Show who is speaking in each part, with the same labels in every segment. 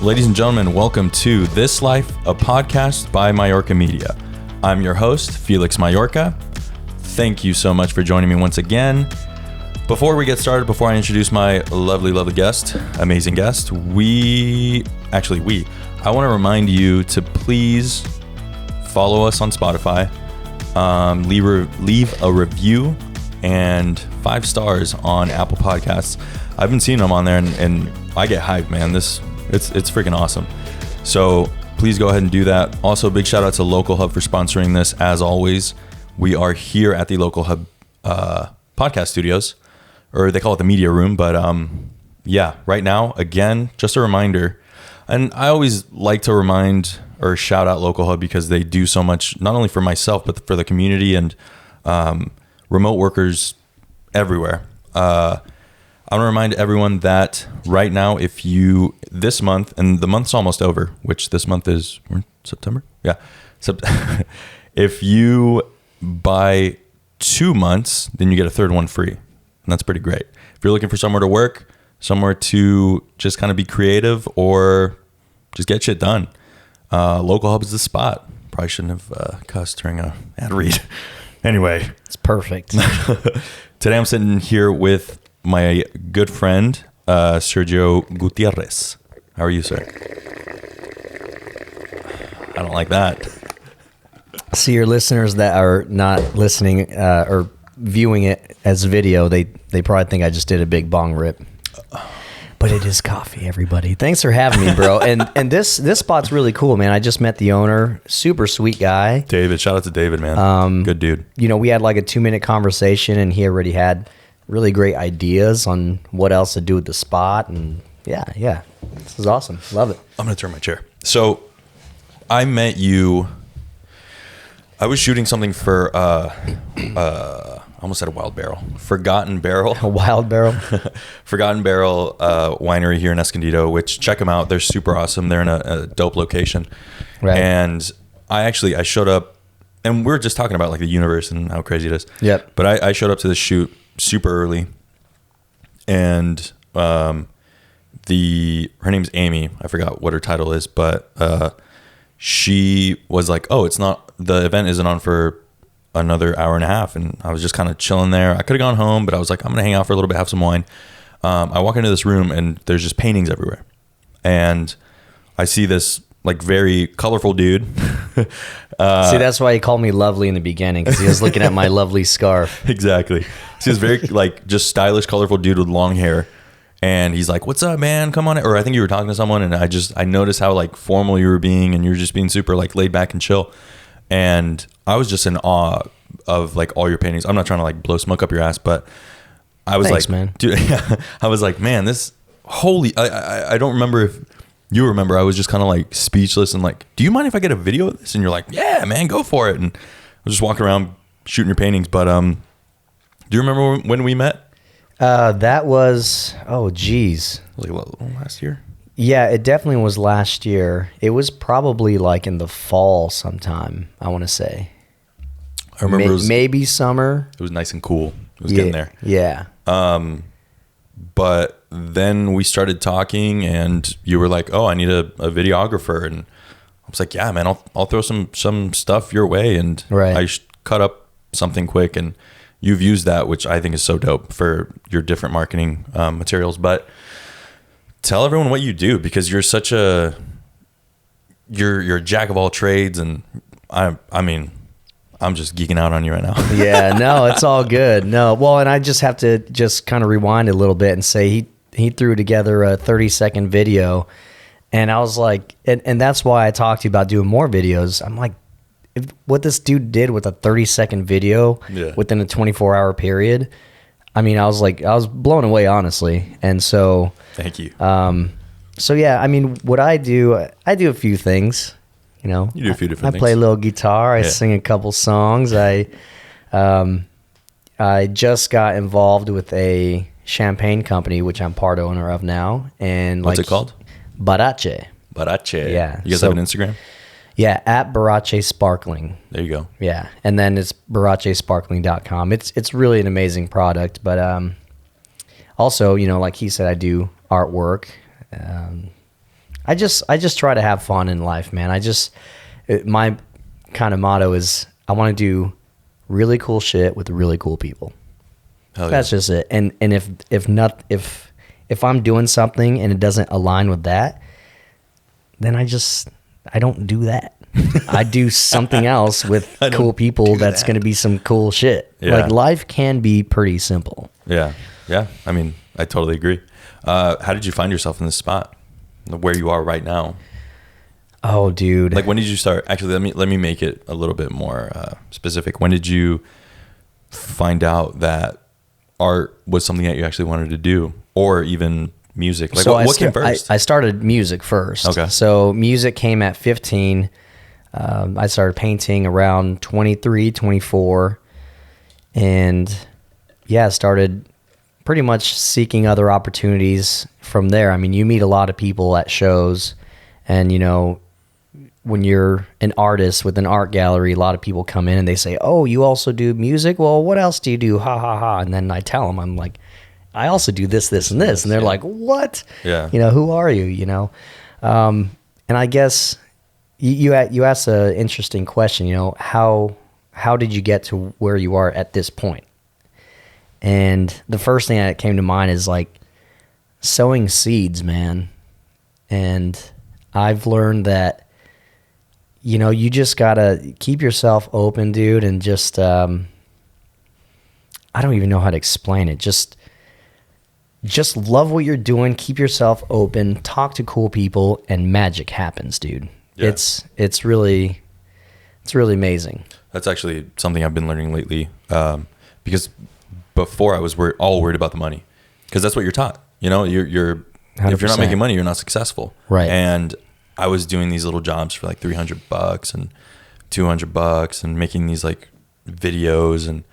Speaker 1: Ladies and gentlemen, welcome to This Life, a podcast by Mayorca Media. I'm your host, Felix Mayorca. Thank you so much for joining me once again. Before we get started, before I introduce my lovely guest, amazing guest, I want to remind you to please follow us on Spotify, leave a review, and 5 stars on Apple Podcasts. I've been seeing them on there, and I get hyped, man. It's freaking awesome. So please go ahead and do that. Also, big shout out to Local Hub for sponsoring this. As always, we are here at the Local Hub podcast studios, or they call it the media room. But right now, again, just a reminder. And I always like to remind or shout out Local Hub because they do so much, not only for myself, but for the community and remote workers everywhere. I want to remind everyone that right now, this month, and the month's almost over, which this month is September? Yeah. If you buy 2 months, then you get a third one free. And that's pretty great. If you're looking for somewhere to work, somewhere to just kind of be creative or just get shit done, Local Hub is the spot. Probably shouldn't have cussed during an ad read. Anyway.
Speaker 2: It's perfect.
Speaker 1: Today I'm sitting here with my good friend, Sergio Gutierrez. How are you, sir? I don't like that.
Speaker 2: See, your listeners that are not listening or viewing it as video, they probably think I just did a big bong rip. But it is coffee, everybody. Thanks for having me, bro. And this spot's really cool, man. I just met the owner. Super sweet guy.
Speaker 1: David. Shout out to David, man. Good dude.
Speaker 2: You know, we had like a 2-minute conversation, and he already had really great ideas on what else to do with the spot. And yeah. This is awesome. Love it.
Speaker 1: I'm going to turn my chair. So I met you. I was shooting something for, I almost said a Wild Barrel. Forgotten Barrel.
Speaker 2: A Wild Barrel?
Speaker 1: Forgotten Barrel winery here in Escondido, which check them out. They're super awesome. They're in a dope location. Right. And I showed up, and we were just talking about like the universe and how crazy it is.
Speaker 2: Yep.
Speaker 1: But I showed up to the shoot super early, and her name's Amy. I forgot what her title is, but she was like, "Oh, the event isn't on for another hour and a half," and I was just kind of chilling there. I could have gone home, but I was like, I'm gonna hang out for a little bit, have some wine. I walk into this room, and there's just paintings everywhere, and I see this like very colorful dude.
Speaker 2: See, that's why he called me lovely in the beginning, because he was looking at my lovely scarf.
Speaker 1: Exactly. So he's very like just stylish, colorful dude with long hair. And he's like, "What's up, man? Come on." Or I think you were talking to someone, and I noticed how like formal you were being, and you were just being super like laid back and chill. And I was just in awe of like all your paintings. I'm not trying to like blow smoke up your ass, but I was
Speaker 2: Thanks,
Speaker 1: like,
Speaker 2: man.
Speaker 1: Dude, I was like, man, I don't remember if you remember. I was just kind of like speechless and like, "Do you mind if I get a video of this?" And you're like, "Yeah, man, go for it." And I was just walking around shooting your paintings. But do you remember when we met?
Speaker 2: That was,
Speaker 1: Like last year?
Speaker 2: Yeah, it definitely was last year. It was probably like in the fall sometime, I want to say.
Speaker 1: I remember
Speaker 2: maybe summer.
Speaker 1: It was nice and cool. It was getting there.
Speaker 2: Yeah.
Speaker 1: But then we started talking, and you were like, "Oh, I need a videographer." And I was like, "Yeah, man, I'll throw some stuff your way." And
Speaker 2: right.
Speaker 1: I cut up something quick, and you've used that, which I think is so dope for your different marketing materials. But tell everyone what you do, because you're such you're a jack of all trades, and I mean, I'm just geeking out on you right now.
Speaker 2: Yeah, no, it's all good. No, well, and I just have to just kind of rewind a little bit and say he threw together a 30-second video, and I was like, and that's why I talked to you about doing more videos. I'm like, what this dude did with a 30-second video within a 24-hour period, I mean, I was blown away, honestly. And so
Speaker 1: thank you.
Speaker 2: So yeah, I mean, what I do a few things, you know.
Speaker 1: You do a few different things.
Speaker 2: I play a little guitar. I sing a couple songs. I just got involved with a champagne company, which I'm part owner of now. And
Speaker 1: what's it called?
Speaker 2: Barache. Yeah.
Speaker 1: You guys have an Instagram?
Speaker 2: Yeah, at Barache Sparkling.
Speaker 1: There you go.
Speaker 2: Yeah, and then it's barachesparkling.com. It's really an amazing product, but also, you know, like he said, I do artwork. I just try to have fun in life, man. My kind of motto is I want to do really cool shit with really cool people.
Speaker 1: Hell yeah.
Speaker 2: That's just it. And if I'm doing something and it doesn't align with that, then I don't do that. I do something else with cool people that's going to be some cool shit.
Speaker 1: Yeah.
Speaker 2: Like life can be pretty simple.
Speaker 1: Yeah. Yeah. I mean, I totally agree. How did you find yourself in this spot where you are right now?
Speaker 2: Oh, dude.
Speaker 1: Like, when did you start? Actually, let me make it a little bit more specific. When did you find out that art was something that you actually wanted to do, or even music? Like, what came first?
Speaker 2: I started music first.
Speaker 1: Okay.
Speaker 2: So music came at 15. I started painting around 23, 24. And yeah, started pretty much seeking other opportunities from there. I mean, you meet a lot of people at shows, and, you know, when you're an artist with an art gallery, a lot of people come in and they say, "Oh, you also do music? Well, what else do you do? Ha ha ha." And then I tell them, I'm like, "I also do this, this, and this." And they're like, "What?
Speaker 1: Yeah.
Speaker 2: You know, who are you?" You know? And I guess you asked an interesting question, you know, how did you get to where you are at this point? And the first thing that came to mind is like sowing seeds, man. And I've learned that, you know, you just gotta keep yourself open, dude, and just I don't even know how to explain it. Just love what you're doing, keep yourself open, talk to cool people, and magic happens, dude.
Speaker 1: Yeah.
Speaker 2: It's really amazing.
Speaker 1: That's actually something I've been learning lately, because before I was all worried about the money, because that's what you're taught. You know, you're if you're not making money, you're not successful.
Speaker 2: Right.
Speaker 1: And I was doing these little jobs for like $300 and $200 and making these like videos, and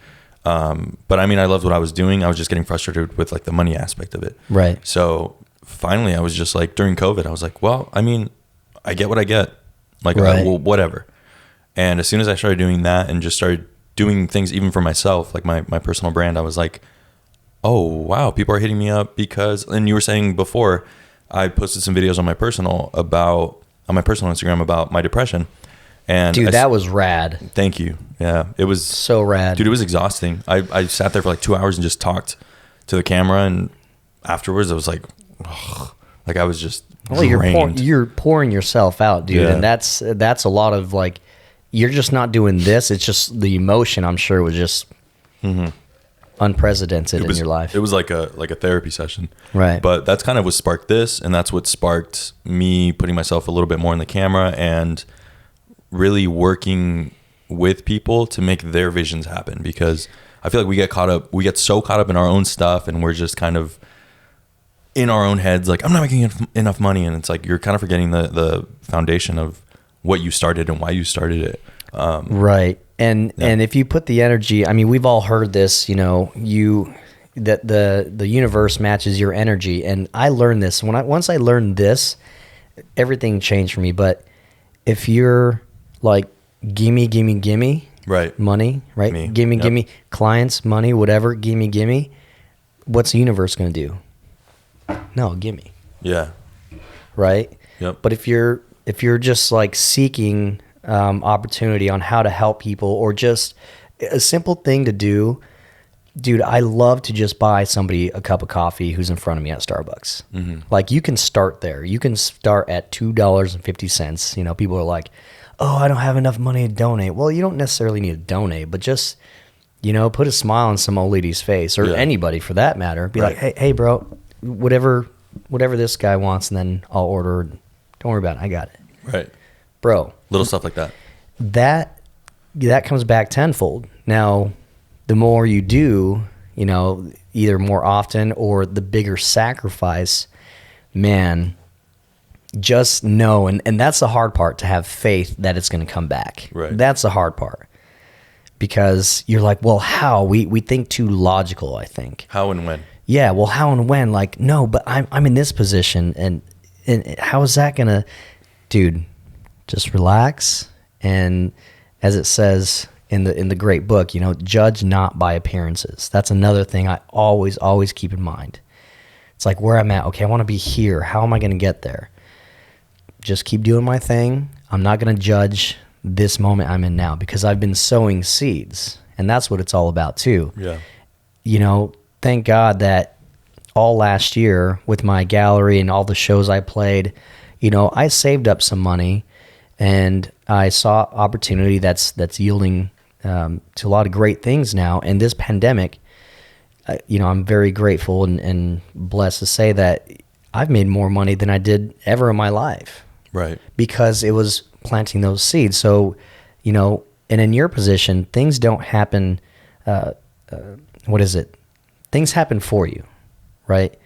Speaker 1: but I mean, I loved what I was doing. I was just getting frustrated with like the money aspect of it.
Speaker 2: Right.
Speaker 1: So finally I was just like, during COVID, I was like, well, I mean, I get what I get. Like,
Speaker 2: right.
Speaker 1: Well, whatever. And as soon as I started doing that and just started doing things even for myself, like my personal brand, I was like, oh, wow, people are hitting me up because, and you were saying before, I posted some videos on my personal Instagram about my depression. And
Speaker 2: dude, that was rad.
Speaker 1: Thank you. Yeah, it was
Speaker 2: so rad.
Speaker 1: Dude, it was exhausting. I sat there for like 2 hours and just talked to the camera, and afterwards I was like, ugh, like I was just drained.
Speaker 2: You're pouring yourself out, dude.
Speaker 1: Yeah.
Speaker 2: And that's a lot of like, you're just not doing this. It's just the emotion, I'm sure, was just unprecedented in your life.
Speaker 1: It was like a therapy session.
Speaker 2: Right.
Speaker 1: But that's kind of what sparked this, and that's what sparked me putting myself a little bit more in the camera and really working with people to make their visions happen, because I feel like we get so caught up in our own stuff, and we're just kind of in our own heads like, I'm not making enough money, and it's like you're kind of forgetting the foundation of what you started and why you started it.
Speaker 2: Right. And if you put the energy, I mean, we've all heard this, you know, that the universe matches your energy. And I learned this once I learned this, everything changed for me. But if you're like, gimme,
Speaker 1: Right.
Speaker 2: money, right?
Speaker 1: Me.
Speaker 2: Gimme, clients, money, whatever, gimme, what's the universe going to do? No, gimme.
Speaker 1: Yeah.
Speaker 2: Right.
Speaker 1: Yep.
Speaker 2: But if you're just like seeking opportunity on how to help people, or just a simple thing to do, dude, I love to just buy somebody a cup of coffee who's in front of me at Starbucks. Mm-hmm. Like, you can start there. You can start at $2.50. You know, people are like, oh, I don't have enough money to donate. Well, you don't necessarily need to donate, but just, you know, put a smile on some old lady's face, or anybody for that matter. Be like, hey, bro, whatever this guy wants, and then I'll order. Don't worry about it. I got it.
Speaker 1: Right.
Speaker 2: Bro.
Speaker 1: Little stuff like that.
Speaker 2: That comes back tenfold. Now, the more you do, you know, either more often or the bigger sacrifice, man, just know, and that's the hard part, to have faith that it's going to come back.
Speaker 1: Right.
Speaker 2: That's the hard part. Because you're like, well, how? We think too logical, I think.
Speaker 1: How and when?
Speaker 2: Yeah, well, how and when? Like, no, but I'm in this position, and how is that going to... Dude, just relax, and as it says in the great book, you know, judge not by appearances. That's another thing I always keep in mind. It's like where I'm at. Okay, I want to be here. How am I going to get there? Just keep doing my thing. I'm not going to judge this moment I'm in now because I've been sowing seeds, and that's what it's all about too.
Speaker 1: Yeah.
Speaker 2: You know, thank God that all last year with my gallery and all the shows I played, you know, I saved up some money and I saw opportunity that's yielding to a lot of great things now. And this pandemic, you know, I'm very grateful and blessed to say that I've made more money than I did ever in my life.
Speaker 1: Right.
Speaker 2: Because it was planting those seeds. So, you know, and in your position, things don't happen, Things happen for you, right?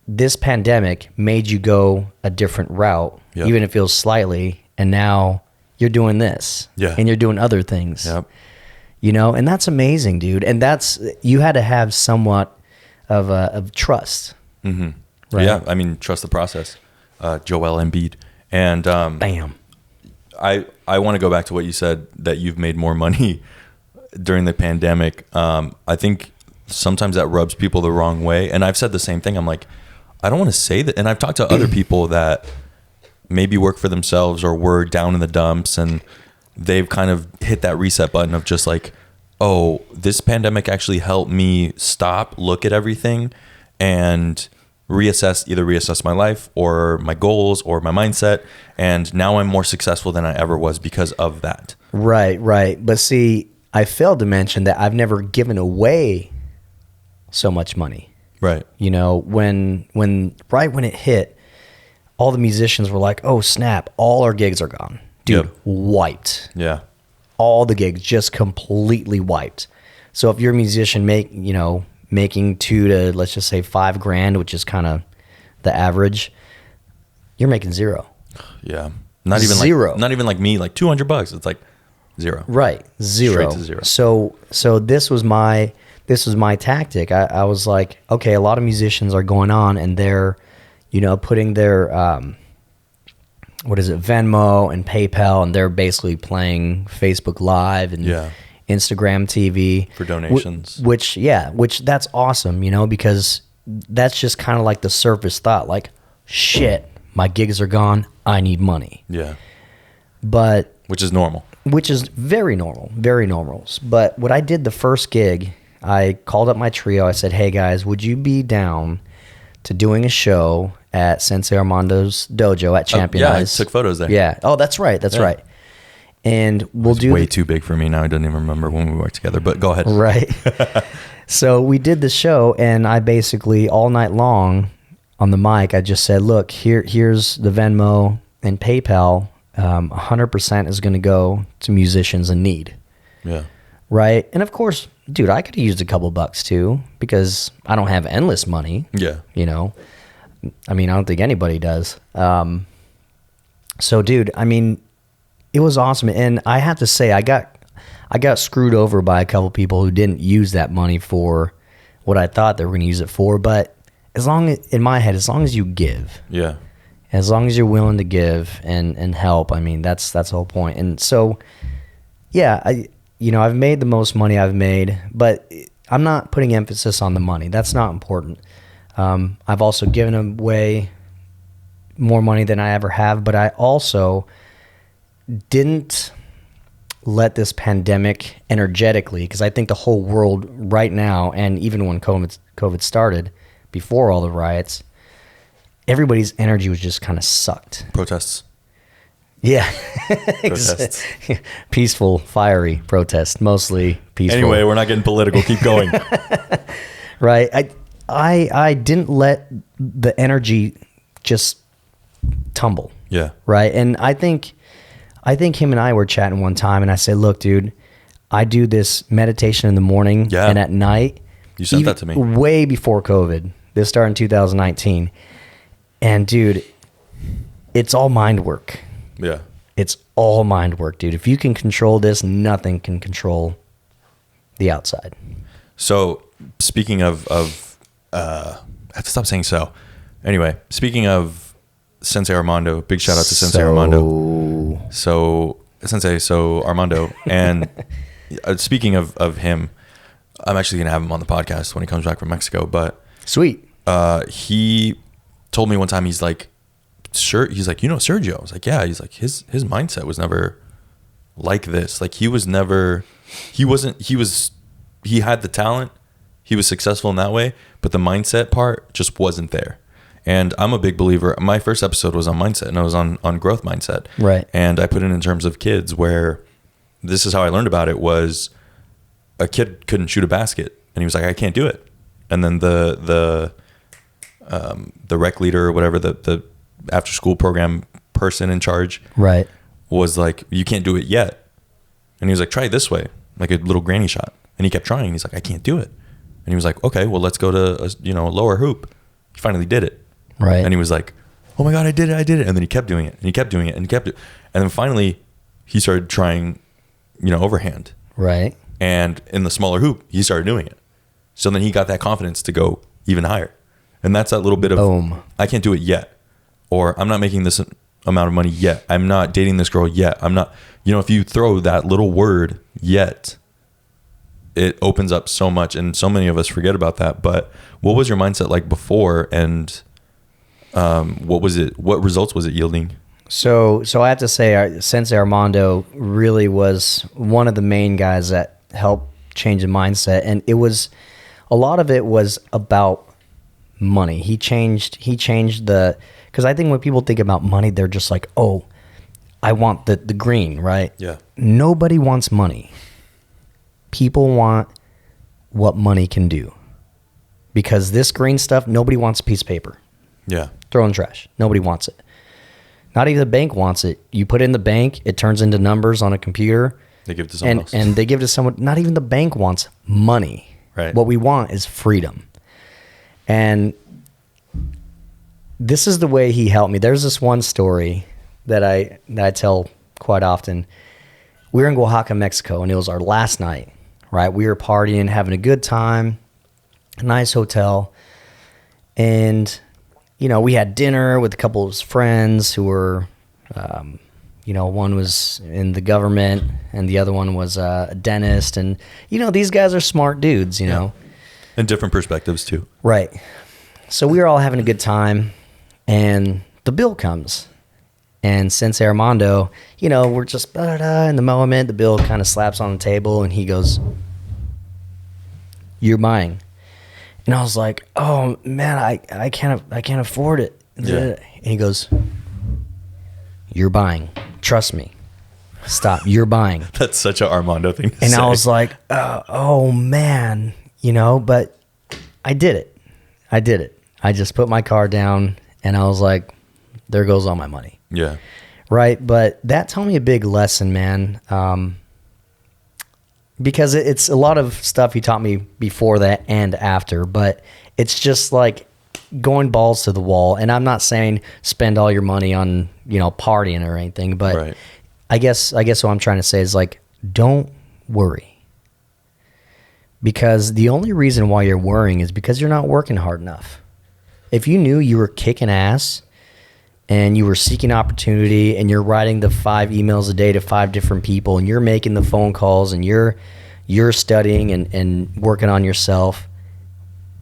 Speaker 2: This pandemic made you go a different route, even if it feels slightly, and now you're doing this.
Speaker 1: Yeah.
Speaker 2: And you're doing other things.
Speaker 1: Yep.
Speaker 2: You know, and that's amazing, dude. And you had to have somewhat of trust.
Speaker 1: Mm-hmm.
Speaker 2: Right?
Speaker 1: Yeah, I mean, trust the process. Joel Embiid. And
Speaker 2: Bam.
Speaker 1: I want to go back to what you said, that you've made more money during the pandemic. I think sometimes that rubs people the wrong way. And I've said the same thing. I'm like, I don't want to say that. And I've talked to other people that maybe work for themselves or were down in the dumps, and they've kind of hit that reset button of just like, oh, this pandemic actually helped me stop, look at everything, and reassess my life or my goals or my mindset. And now I'm more successful than I ever was because of that.
Speaker 2: Right. But see, I failed to mention that I've never given away so much money.
Speaker 1: Right.
Speaker 2: You know, when it hit, all the musicians were like, oh, snap, all our gigs are gone. Dude, wiped.
Speaker 1: Yeah.
Speaker 2: All the gigs just completely wiped. So if you're a musician making $2 to, let's just say, $5,000, which is kind of the average, you're making zero.
Speaker 1: Yeah. Not even
Speaker 2: zero.
Speaker 1: Not even like me, like $200. It's like zero.
Speaker 2: Right. Zero.
Speaker 1: Straight to zero.
Speaker 2: So this was my tactic. I was like, okay, a lot of musicians are going on and they're, you know, putting their Venmo and PayPal, and they're basically playing Facebook Live and Instagram TV
Speaker 1: for donations.
Speaker 2: Which that's awesome, you know, because that's just kind of like the surface thought, like, shit, my gigs are gone, I need money.
Speaker 1: Yeah.
Speaker 2: But
Speaker 1: which is normal.
Speaker 2: Which is very normal, very normal. But what I did the first gig, I called up my trio. I said, hey guys, would you be down to doing a show at Sensei Armando's dojo at Champion Eyes?
Speaker 1: I took photos there.
Speaker 2: Yeah. Oh, that's right. Right. And we'll do
Speaker 1: way too big for me now. I don't even remember when we worked together, but go ahead.
Speaker 2: Right. So we did the show, and I basically all night long on the mic, I just said, look, here's the Venmo and PayPal. 100% is going to go to musicians in need. Yeah. Right. And of course, dude, I could have used a couple bucks too, because I don't have endless money. Yeah. You know, I mean, I don't think anybody does. So dude, I mean, it was awesome. And I have to say, I got screwed over by a couple people who didn't use that money for what I thought they were going to use it for. But in my head, as long as you give. Yeah. As long as you're willing to give and help, I mean, that's the whole point. And so, yeah, I've made the most money I've made, but I'm not putting emphasis on the money. That's not important. I've also given away more money than I ever have, but I also didn't let this pandemic energetically, because I think the whole world right now, and even when COVID started, before all the riots, everybody's energy was just kind of sucked.
Speaker 1: Protests.
Speaker 2: Yeah.
Speaker 1: Protests.
Speaker 2: Peaceful, fiery protest, mostly peaceful.
Speaker 1: Anyway, we're not getting political. Keep going.
Speaker 2: Right. I didn't let the energy just tumble. Yeah. Right. And I think him and I were chatting one time, and I said, look, dude, I do this meditation in the morning and at night.
Speaker 1: You sent that to me.
Speaker 2: Way before COVID. This started in 2019. And dude, it's all mind work. Yeah. It's all mind work, dude. If you can control this, nothing can control the outside.
Speaker 1: So speaking of I have to stop saying so. Anyway, speaking of Sensei Armando, big shout out to Sensei Armando. So Armando. And speaking of him, I'm actually going to have him on the podcast when he comes back from Mexico, but
Speaker 2: sweet.
Speaker 1: he told me one time, he's like, he's like, Sergio. I was like, yeah. He's like, his mindset was never like this. Like he had the talent. He was successful in that way, but the mindset part just wasn't there. And I'm a big believer. My first episode was on mindset, and I was on growth mindset.
Speaker 2: Right.
Speaker 1: And I put it in terms of kids, where this is how I learned about it. Was a kid couldn't shoot a basket, and he was like, I can't do it. And then the rec leader or whatever, the after school program person in charge,
Speaker 2: right,
Speaker 1: was like, you can't do it yet. And he was like, try it this way, like a little granny shot. And he kept trying. He's like, I can't do it. And he was like, okay, well, let's go to a lower hoop. He finally did it.
Speaker 2: Right.
Speaker 1: And he was like, oh my God, I did it. And then he kept doing it, and he kept doing it, and he kept it. And then finally he started trying, overhand.
Speaker 2: Right.
Speaker 1: And in the smaller hoop, he started doing it. So then he got that confidence to go even higher. And that's that little bit of,
Speaker 2: boom,
Speaker 1: I can't do it yet. Or I'm not making this amount of money yet. I'm not dating this girl yet. I'm not, if you throw that little word yet, it opens up so much, and so many of us forget about that. But what was your mindset like before, and what results was it yielding?
Speaker 2: So I have to say, Sensei Armando really was one of the main guys that helped change the mindset. And a lot of it was about money. He changed because I think when people think about money, they're just like, oh, I want the green, right?
Speaker 1: Yeah.
Speaker 2: Nobody wants money. People want what money can do. Because this green stuff, nobody wants a piece of paper.
Speaker 1: Yeah.
Speaker 2: Throw in the trash. Nobody wants it. Not even the bank wants it. You put it in the bank, it turns into numbers on a computer.
Speaker 1: They give it to someone else.
Speaker 2: And they give it to someone. Not even the bank wants money.
Speaker 1: Right.
Speaker 2: What we want is freedom. And this is the way he helped me. There's this one story that I tell quite often. We were in Oaxaca, Mexico, and it was our last night, right? We were partying, having a good time, a nice hotel. And, we had dinner with a couple of his friends who were, one was in the government and the other one was a dentist. And, these guys are smart dudes, know.
Speaker 1: And different perspectives too.
Speaker 2: Right. So we were all having a good time, and the bill comes. And Sensei Armando, we're just in the moment. The bill kind of slaps on the table, and he goes, "You're buying." And I was like, "Oh man, I can't afford it."
Speaker 1: Yeah.
Speaker 2: And he goes, "You're buying. Trust me. Stop. You're buying."
Speaker 1: That's such an Armando thing to
Speaker 2: and
Speaker 1: say.
Speaker 2: I was like, "Oh man," but I did it. I just put my card down, and I was like, "There goes all my money."
Speaker 1: Yeah.
Speaker 2: Right. But that taught me a big lesson, man. Because it's a lot of stuff he taught me before that and after, but it's just like going balls to the wall. And I'm not saying spend all your money on, partying or anything, but
Speaker 1: right.
Speaker 2: I guess what I'm trying to say is like, don't worry. Because the only reason why you're worrying is because you're not working hard enough. If you knew you were kicking ass and you were seeking opportunity and you're writing the 5 emails a day to 5 different people and you're making the phone calls and you're studying and working on yourself,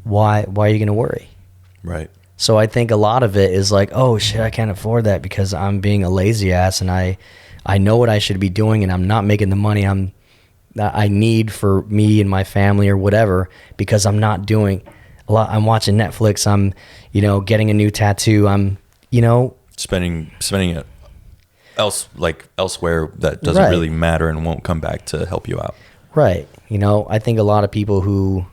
Speaker 2: why are you going to worry?
Speaker 1: Right.
Speaker 2: So I think a lot of it is like, oh shit, I can't afford that because I'm being a lazy ass and I know what I should be doing and I'm not making the money I need for me and my family or whatever because I'm not doing a lot. I'm watching Netflix. I'm, getting a new tattoo. I'm,
Speaker 1: spending it elsewhere that doesn't
Speaker 2: right.
Speaker 1: really matter and won't come back to help you out.
Speaker 2: Right. I think a lot of people who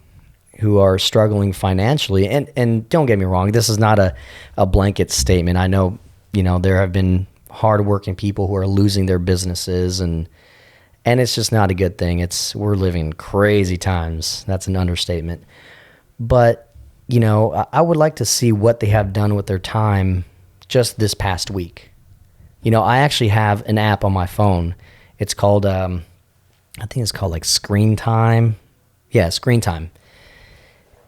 Speaker 2: are struggling financially, and don't get me wrong, this is not a blanket statement. I know, there have been hardworking people who are losing their businesses and it's just not a good thing. We're living crazy times. That's an understatement. But, I would like to see what they have done with their time just this past week. I actually have an app on my phone. It's called, I think it's called like Screen Time. Yeah, Screen Time.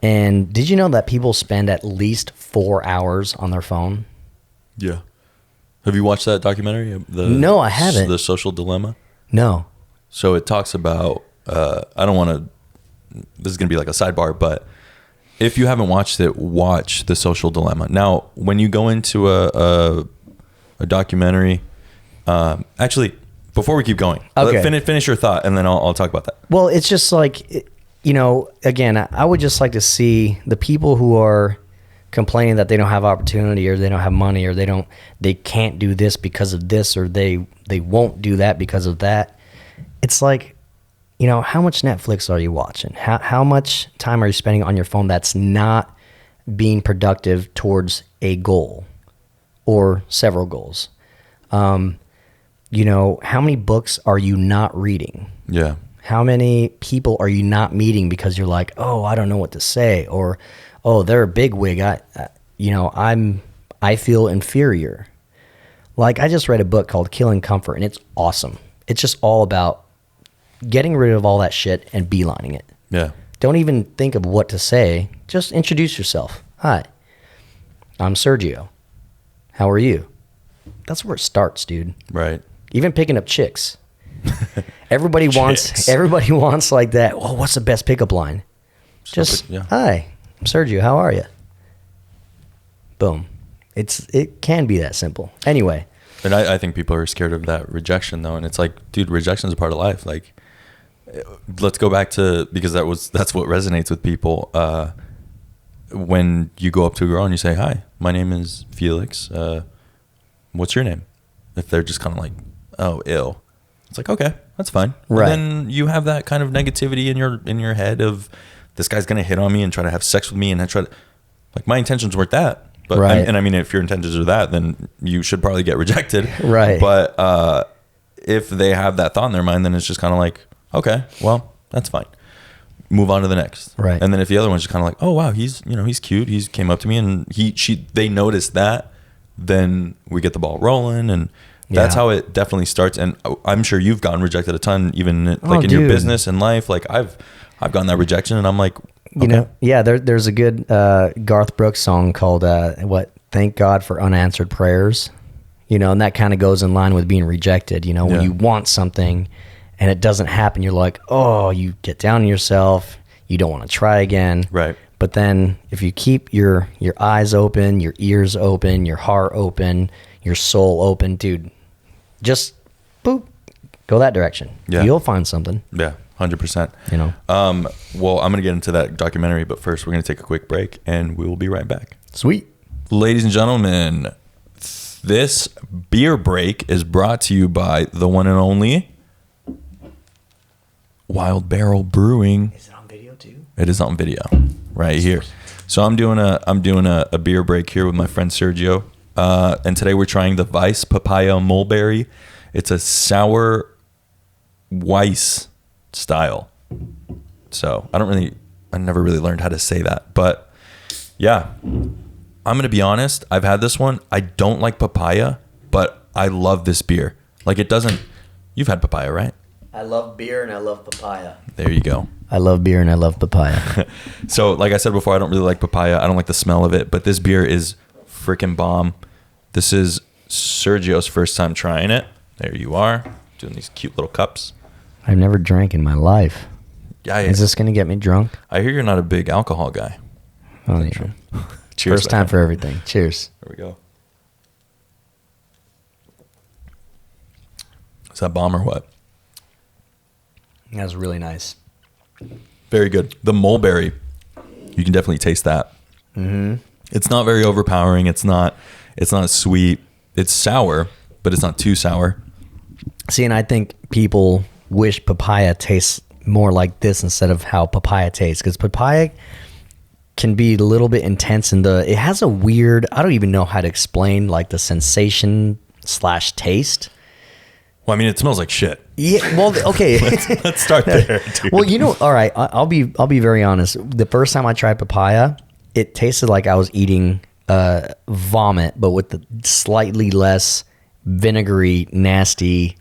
Speaker 2: And did you know that people spend at least 4 hours on their phone?
Speaker 1: Yeah. Have you watched that documentary?
Speaker 2: No, I haven't.
Speaker 1: The Social Dilemma?
Speaker 2: No.
Speaker 1: So it talks about, I don't want to, this is going to be like a sidebar, but if you haven't watched it, watch The Social Dilemma. Now, when you go into a documentary, actually, before we keep going,
Speaker 2: okay.
Speaker 1: finish your thought, and then I'll talk about that.
Speaker 2: Well, it's just like, you know, again, I would just like to see the people who are complaining that they don't have opportunity, or they don't have money, or they can't do this because of this, or they won't do that because of that. It's like, you know, how much Netflix are you watching? How much time are you spending on your phone that's not being productive towards a goal or several goals? You know, how many books are you not reading?
Speaker 1: Yeah.
Speaker 2: How many people are you not meeting because you're like, oh, I don't know what to say, or oh, they're a bigwig. I feel inferior. Like, I just read a book called Killing Comfort, and it's awesome. It's just all about getting rid of all that shit and beelining it.
Speaker 1: Yeah.
Speaker 2: Don't even think of what to say. Just introduce yourself. Hi, I'm Sergio. How are you? That's where it starts, dude.
Speaker 1: Right.
Speaker 2: Even picking up chicks. Everybody wants like that. Oh, what's the best pickup line? Hi, I'm Sergio. How are you? Boom. It can be that simple. Anyway.
Speaker 1: And I think people are scared of that rejection, though. And it's like, dude, rejection is a part of life. Like, let's go back to, because that's what resonates with people. When you go up to a girl and you say, hi, my name is Felix. What's your name? If they're just kind of like, oh, ill. It's like, okay, that's fine.
Speaker 2: Right.
Speaker 1: And then you have that kind of negativity in your head of, this guy's going to hit on me and try to have sex with me. And I try to, like, my intentions weren't that. But
Speaker 2: right.
Speaker 1: I mean, if your intentions are that, then you should probably get rejected.
Speaker 2: Right.
Speaker 1: But if they have that thought in their mind, then it's just kind of like, okay, well, that's fine. Move on to the next.
Speaker 2: Right.
Speaker 1: And then if the other one's just kind of like, oh wow, he's cute. He came up to me and they noticed that, then we get the ball rolling, and that's how it definitely starts. And I'm sure you've gotten rejected a ton, even in your business and life. Like I've gotten that rejection, and I'm like, okay.
Speaker 2: You know, yeah, there's a good Garth Brooks song called Thank God for Unanswered Prayers. You know, and that kind of goes in line with being rejected. You know, when you want something and it doesn't happen, you're like, oh, you get down on yourself. You don't want to try again.
Speaker 1: Right.
Speaker 2: But then if you keep your eyes open, your ears open, your heart open, your soul open, dude, just boop, go that direction.
Speaker 1: Yeah.
Speaker 2: You'll find something.
Speaker 1: Yeah. 100%.
Speaker 2: You know.
Speaker 1: Well, I'm going to get into that documentary, but first we're going to take a quick break, and we will be right back.
Speaker 2: Sweet.
Speaker 1: Ladies and gentlemen, this beer break is brought to you by the one and only Wild Barrel Brewing.
Speaker 2: Is it on video too?
Speaker 1: It is on video, right here. So I'm doing a beer break here with my friend Sergio, and today we're trying the Weiss Papaya Mulberry. It's a sour Weiss style. So I never really learned how to say that, but yeah, I'm going to be honest. I've had this one. I don't like papaya, but I love this beer. Like, it doesn't, you've had papaya, right?
Speaker 2: I love beer and I love papaya.
Speaker 1: There you go.
Speaker 2: I love beer and I love papaya.
Speaker 1: So like I said before, I don't really like papaya. I don't like the smell of it, but this beer is freaking bomb. This is Sergio's first time trying it. There you are, doing these cute little cups.
Speaker 2: I've never drank in my life.
Speaker 1: Yeah.
Speaker 2: Is this going to get me drunk?
Speaker 1: I hear you're not a big alcohol guy.
Speaker 2: Oh, yeah.
Speaker 1: Cheers.
Speaker 2: First time for everything. Cheers.
Speaker 1: There we go. Is that bomb or what?
Speaker 2: That was really nice.
Speaker 1: Very good. The mulberry, you can definitely taste that.
Speaker 2: Mm-hmm.
Speaker 1: It's not very overpowering. It's not sweet. It's sour, but it's not too sour.
Speaker 2: See, and I think people wish papaya tastes more like this instead of how papaya tastes, because papaya can be a little bit intense it has a weird, I don't even know how to explain, like the sensation / taste.
Speaker 1: Well, I mean, it smells like shit.
Speaker 2: Yeah. Well, okay.
Speaker 1: Let's start there, dude.
Speaker 2: Well, you know, all right. I'll be very honest. The first time I tried papaya, it tasted like I was eating vomit, but with the slightly less vinegary, nasty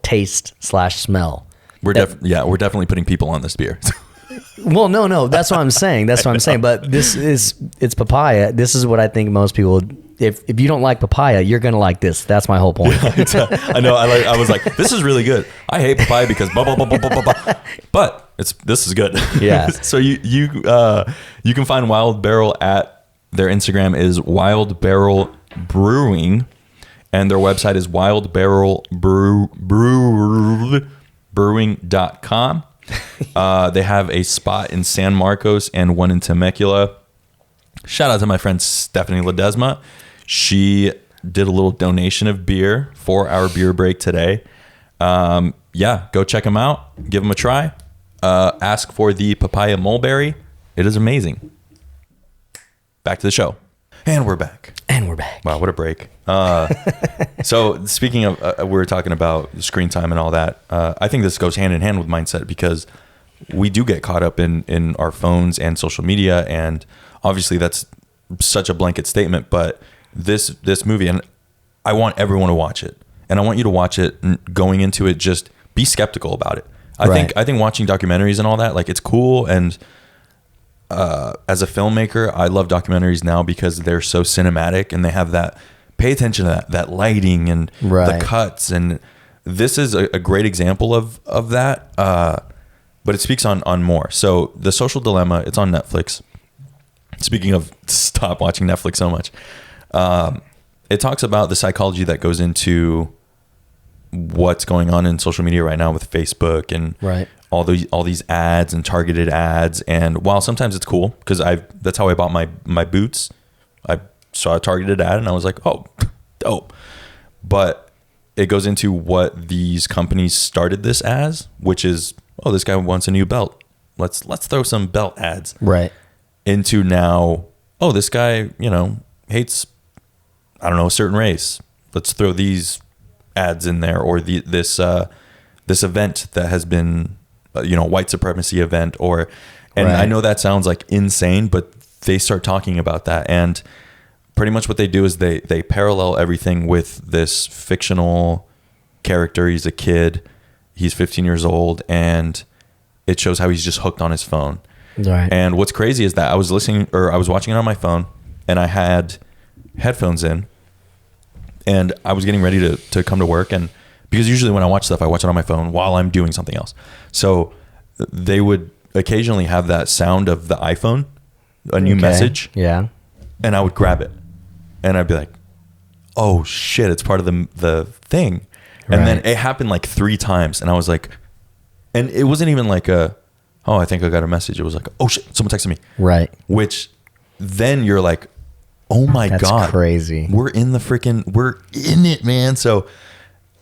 Speaker 2: taste / smell.
Speaker 1: We're definitely putting people on this beer.
Speaker 2: Well, no, that's what I'm saying. But it's papaya. This is what I think most people if you don't like papaya, you're gonna like this. That's my whole point.
Speaker 1: I know. I was like, this is really good. I hate papaya because blah blah blah blah blah blah. But this is good.
Speaker 2: Yeah.
Speaker 1: So you can find Wild Barrel at their Instagram is Wild Barrel Brewing, and their website is wildbarrelbrewing.com. They have a spot in San Marcos and one in Temecula. Shout out to my friend Stephanie Ledesma. She did a little donation of beer for our beer break today. Yeah, go check them out. Give them a try. Ask for the papaya mulberry. It is amazing. Back to the show. And we're back. Wow, what a break. So speaking of, we were talking about screen time and all that. I think this goes hand in hand with mindset, because we do get caught up in our phones and social media. And obviously that's such a blanket statement, but this movie, and I want everyone to watch it. And I want you to watch it and going into it, just be skeptical about it. I think watching documentaries and all that, like, it's cool. And as a filmmaker, I love documentaries now because they're so cinematic and they have that, pay attention to that lighting and the cuts. And this is a great example of that. But it speaks on more. So The Social Dilemma, it's on Netflix. Speaking of, stop watching Netflix so much. It talks about the psychology that goes into what's going on in social media right now with Facebook and all these ads and targeted ads. And while sometimes it's cool, because that's how I bought my boots. I saw a targeted ad and I was like, oh, dope. But it goes into what these companies started this as, which is, oh, this guy wants a new belt. Let's throw some belt ads. Into now, oh, this guy, hates, I don't know, a certain race. Let's throw these ads in there, or this event that has been, white supremacy event, I know that sounds like insane, but they start talking about that, and pretty much what they do is they parallel everything with this fictional character. He's a kid, he's 15 years old, and it shows how he's just hooked on his phone. And what's crazy is that I was watching it on my phone, and I had headphones in, and I was getting ready to come to work. And because usually when I watch stuff, I watch it on my phone while I'm doing something else. So they would occasionally have that sound of the iPhone, a new message. Yeah. And I would grab it and I'd be like, oh shit, it's part of the thing. And then it happened like 3 times. And I was like, and it wasn't even like oh, I think I got a message. It was like, oh shit, someone texted me. Which then you're like, oh my God. That's
Speaker 2: crazy.
Speaker 1: We're in it, man. So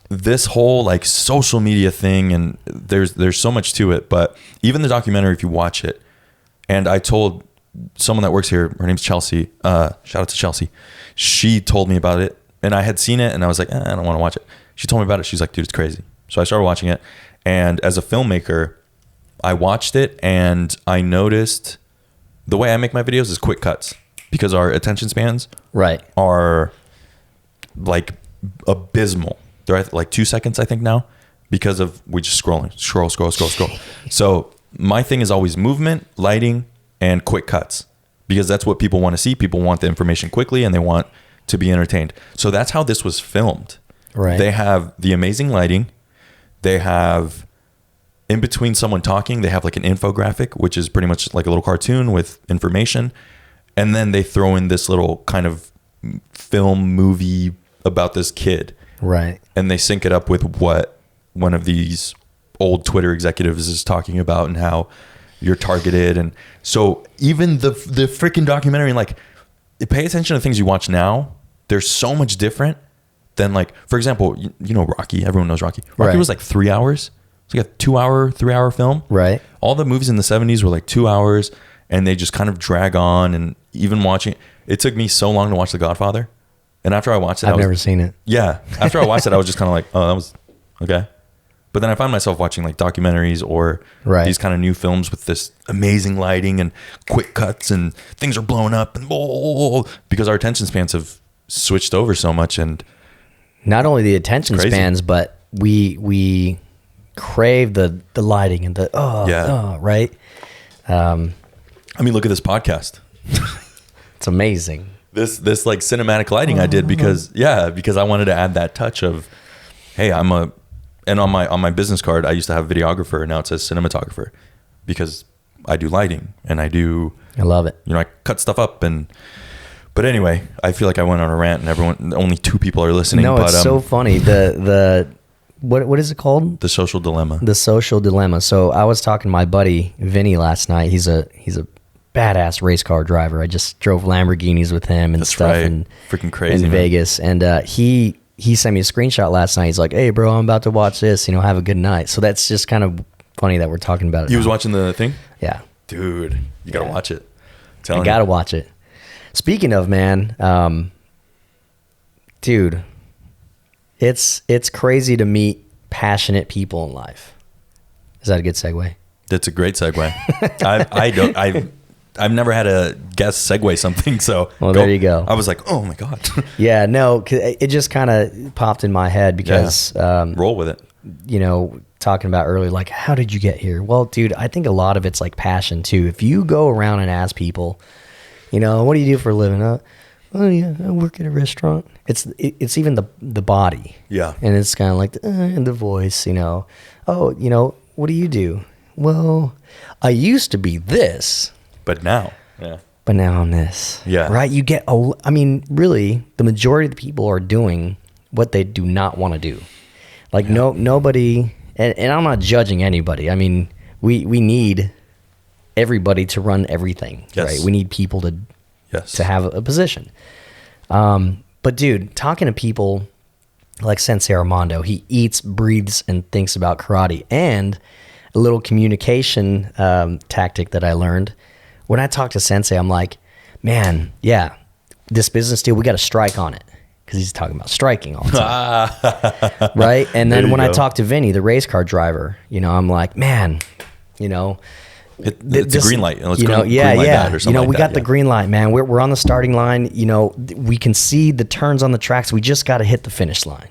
Speaker 1: this whole like social media thing, and there's so much to it, but even the documentary, if you watch it, and I told someone that works here, her name's Chelsea, shout out to Chelsea. She told me about it and I had seen it and I was like, I don't want to watch it. She told me about it. She's like, dude, it's crazy. So I started watching it. And as a filmmaker, I watched it and I noticed the way I make my videos is quick cuts, because our attention spans are like abysmal. They're at like 2 seconds, I think now, because of we just scroll. So my thing is always movement, lighting, and quick cuts, because that's what people want to see. People want the information quickly and they want to be entertained. So that's how this was filmed. They have the amazing lighting. They have, in between someone talking, they have like an infographic, which is pretty much like a little cartoon with information. And then they throw in this little kind of film movie about this kid. And they sync it up with what one of these old Twitter executives is talking about and how you're targeted. And so even the freaking documentary, like, pay attention to things you watch now. They're so much different than, like, for example, Rocky. Everyone knows Rocky. Rocky was like 3 hours. It's like a 3 hour film. All the movies in the 70s were like 2 hours, and they just kind of drag on. And even watching it took me so long to watch The Godfather. And after I watched it,
Speaker 2: I've never seen it.
Speaker 1: Yeah. After I watched it, I was just kind of like, oh, that was okay. But then I find myself watching like documentaries or these kind of new films with this amazing lighting and quick cuts and things are blowing up and because our attention spans have switched over so much. And
Speaker 2: not only the attention spans, but we crave the lighting and the right.
Speaker 1: I mean, look at this podcast.
Speaker 2: It's amazing.
Speaker 1: this like cinematic lighting I did because I wanted to add that touch of, hey, and on my business card I used to have videographer, and now it says cinematographer because I do lighting and I
Speaker 2: love it.
Speaker 1: I cut stuff up but anyway, I feel like I went on a rant and only 2 people are listening.
Speaker 2: No, it's so funny. What is it called?
Speaker 1: The social dilemma.
Speaker 2: The social dilemma. So I was talking to my buddy Vinny last night. He's a badass race car driver. I just drove Lamborghinis with him and stuff. Right. And
Speaker 1: freaking crazy
Speaker 2: in Vegas. And he sent me a screenshot last night. He's like, "Hey, bro, I'm about to watch this. Have a good night." So that's just kind of funny that we're talking about it.
Speaker 1: He was watching the thing?
Speaker 2: Yeah.
Speaker 1: Dude, you gotta watch it.
Speaker 2: I gotta watch it. Speaking of, man, dude, it's crazy to meet passionate people in life. Is that a good segue?
Speaker 1: That's a great segue. I've never had a guest segue something, so
Speaker 2: well, there you go.
Speaker 1: I was like, oh my god.
Speaker 2: Yeah, no, 'cause it just kind of popped in my head because
Speaker 1: roll with it.
Speaker 2: Talking about earlier, like, how did you get here? Well, dude, I think a lot of it's like passion too. If you go around and ask people, what do you do for a living? Oh yeah, I work at a restaurant. It's even the body.
Speaker 1: Yeah.
Speaker 2: And it's kind of like the voice, Oh, what do you do? Well, I used to be this.
Speaker 1: But now. Yeah.
Speaker 2: But now I'm this.
Speaker 1: Yeah.
Speaker 2: Right? You get, really, the majority of the people are doing what they do not want to do. Like, nobody, and I'm not judging anybody. I mean, we need everybody to run everything. Yes. Right? We need people to have a position. But dude, talking to people like Sensei Armando, he eats, breathes, and thinks about karate. And a little communication tactic that I learned. When I talk to Sensei, I'm like, man, yeah, this business deal, we got to strike on it. Because he's talking about striking all the time. Right? And then when I talk to Vinny, the race car driver, I'm like, man,
Speaker 1: it's a green light. Let's
Speaker 2: go
Speaker 1: green light that or something
Speaker 2: we
Speaker 1: like
Speaker 2: got
Speaker 1: that,
Speaker 2: the green light, man. We're on the starting line. We can see the turns on the tracks. We just got to hit the finish line.